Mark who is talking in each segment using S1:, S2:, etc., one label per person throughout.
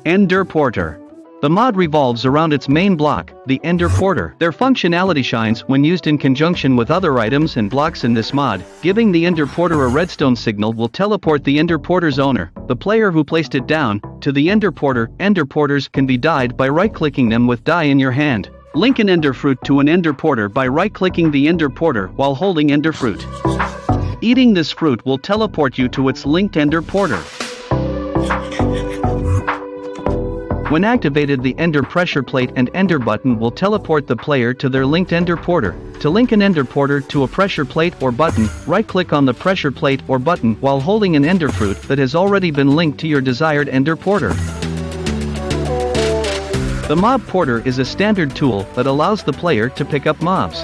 S1: Ender Porter. The mod revolves around its main block, the Ender Porter. Their functionality shines when used in conjunction with other items and blocks in this mod. Giving the Ender Porter a redstone signal will teleport the Ender Porter's owner, the player who placed it down, to the Ender Porter. Ender Porters can be dyed by right-clicking them with dye in your hand. Link an Ender Fruit to an Ender Porter by right-clicking the Ender Porter while holding Ender Fruit. Eating this fruit will teleport you to its linked Ender Porter. When activated, the Ender Pressure Plate and Ender Button will teleport the player to their linked Ender Porter. To link an Ender Porter to a pressure plate or button, right-click on the pressure plate or button while holding an Ender Fruit that has already been linked to your desired Ender Porter. The Mob Porter is a standard tool that allows the player to pick up mobs.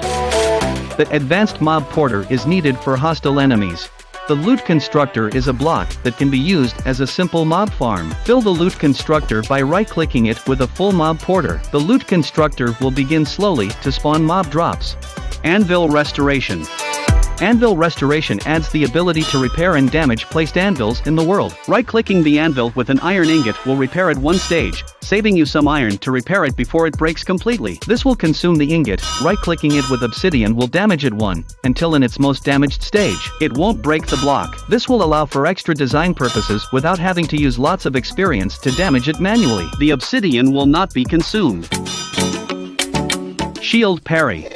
S1: The Advanced Mob Porter is needed for hostile enemies. The Loot Constructor is a block that can be used as a simple mob farm. Fill the Loot Constructor by right-clicking it with a full Mob Porter. The Loot Constructor will begin slowly to spawn mob drops. Anvil Restoration. Anvil Restoration adds the ability to repair and damage placed anvils in the world. Right-clicking the anvil with an iron ingot will repair it one stage, saving you some iron to repair it before it breaks completely. This will consume the ingot. Right-clicking it with obsidian will damage it one, until in its most damaged stage. It won't break the block. This will allow for extra design purposes without having to use lots of experience to damage it manually. The obsidian will not be consumed. Shield Parry.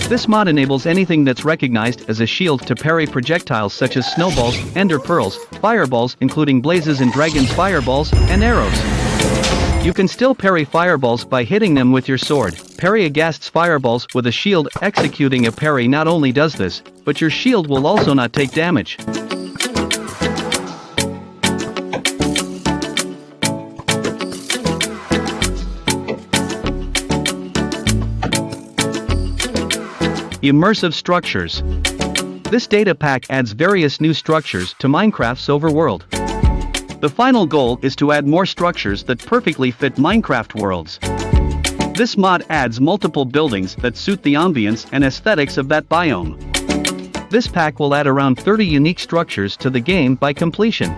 S1: This mod enables anything that's recognized as a shield to parry projectiles such as snowballs, ender pearls, fireballs including blazes and dragons fireballs, and arrows. You can still parry fireballs by hitting them with your sword. Parry Agast's fireballs with a shield. Executing a parry not only does this, but your shield will also not take damage. Immersive Structures. This data pack adds various new structures to Minecraft's overworld. The final goal is to add more structures that perfectly fit Minecraft worlds. This mod adds multiple buildings that suit the ambience and aesthetics of that biome. This pack will add around 30 unique structures to the game by completion.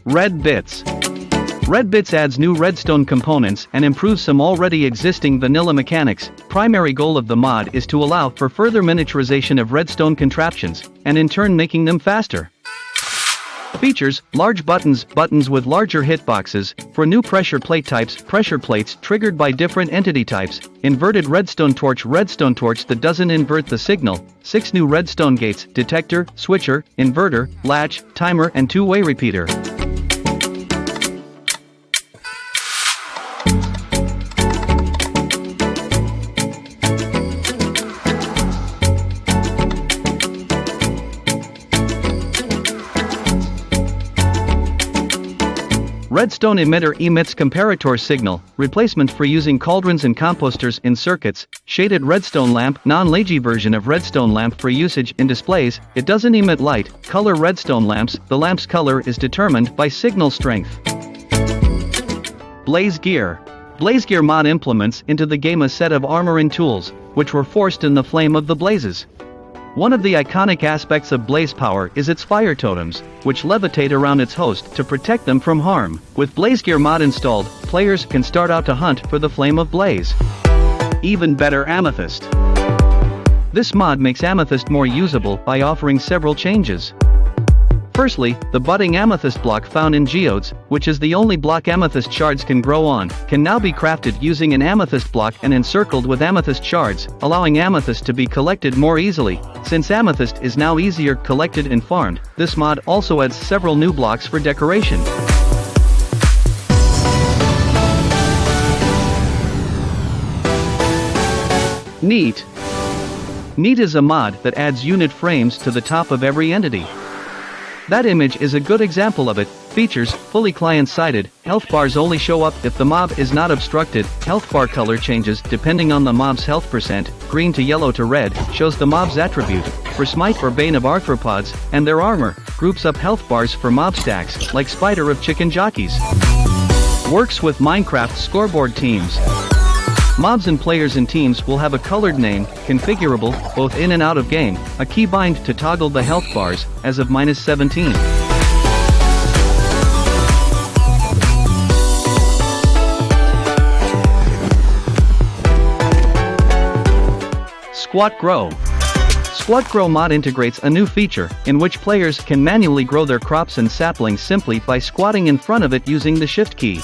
S1: Red Bits. Red Bits adds new redstone components and improves some already existing vanilla mechanics. Primary goal of the mod is to allow for further miniaturization of redstone contraptions, and in turn making them faster. Features: large buttons with larger hitboxes. For new pressure plate types, pressure plates triggered by different entity types. Inverted redstone torch that doesn't invert the signal. 6 new redstone gates: detector, switcher, inverter, latch, timer and two-way repeater. Redstone emitter emits comparator signal, replacement for using cauldrons and composters in circuits. Shaded redstone lamp, non-laggy version of redstone lamp for usage in displays. It doesn't emit light. Color redstone lamps. The lamp's color is determined by signal strength. Blaze Gear. Blaze Gear mod implements into the game a set of armor and tools, which were forced in the flame of the blazes. One of the iconic aspects of Blaze Power is its fire totems, which levitate around its host to protect them from harm. With Blaze Gear mod installed, players can start out to hunt for the flame of blaze. Even better, Amethyst. This mod makes Amethyst more usable by offering several changes. Firstly, the budding amethyst block found in geodes, which is the only block amethyst shards can grow on, can now be crafted using an amethyst block and encircled with amethyst shards, allowing amethyst to be collected more easily. Since amethyst is now easier collected and farmed, this mod also adds several new blocks for decoration. Neat. Neat is a mod that adds unit frames to the top of every entity. That image is a good example of it. Features: fully client-sided, health bars only show up if the mob is not obstructed, health bar color changes depending on the mob's health percent, green to yellow to red, shows the mob's attribute, for Smite or Bane of Arthropods, and their armor, groups up health bars for mob stacks, like Spider of Chicken Jockeys. Works with Minecraft scoreboard teams. Mobs and players in teams will have a colored name, configurable, both in and out of game, a keybind to toggle the health bars, as of -17. Squat Grow. Squat Grow mod integrates a new feature, in which players can manually grow their crops and saplings simply by squatting in front of it using the Shift key.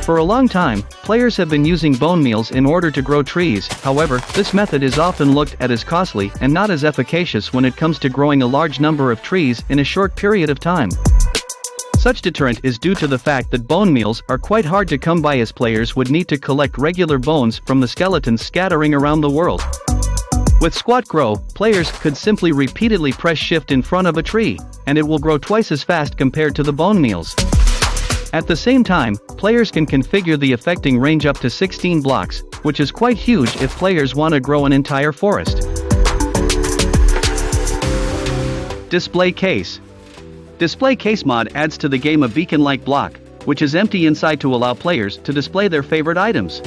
S1: For a long time, players have been using bone meals in order to grow trees. However, this method is often looked at as costly and not as efficacious when it comes to growing a large number of trees in a short period of time. Such deterrent is due to the fact that bone meals are quite hard to come by, as players would need to collect regular bones from the skeletons scattering around the world. With Squat Grow, players could simply repeatedly press Shift in front of a tree, and it will grow twice as fast compared to the bone meals. At the same time, players can configure the affecting range up to 16 blocks, which is quite huge if players want to grow an entire forest. Display Case. Display Case mod adds to the game a beacon-like block, which is empty inside to allow players to display their favorite items.